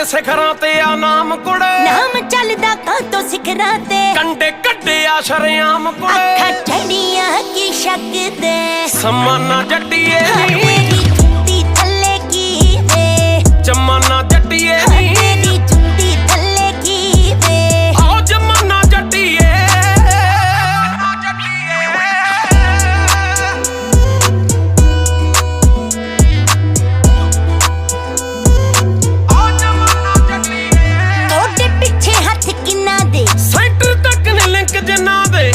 ਸਿਖਰਾਂ ਤੇ ਆ ਨਾਮ ਕੁੜੇ, ਨਾਮ ਚੱਲਦਾ ਕਾਤੋਂ ਸਿਖਰਾਂ ਤੇ, ਕੰਡੇ ਕੱਢਿਆ ਸ਼ਰਿਆਮ ਕੁੜੇ। ਅੱਖਾਂ ਚੜੀਆਂ ਕੀ ਸ਼ੱਕ ਦੇ, ਸਮਾਨਾ ਜੱਟੀਏ ਨੀ, ਤੇਰੀ ਜੁੱਤੀ ਥੱਲੇ ਕੀ ਵੇ, ਜਮਾਨਾ ਜੱਟੀਏ ਨੀ, ਤੇਰੀ ਜੁੱਤੀ ਥੱਲੇ ਕੀ ਵੇ। ਆਓ ਜਮਾਨਾ ਜੱਟੀਏ। ਤੁਹਾਡੇ ਪਿੱਛੇ ਹੱਥ ਕਿੰਨਾ ਦੇ, ਸੈਂਟਰ ਤੱਕ ਨੇ ਲਿੰਕ ਜਿੰਨਾ ਦੇ,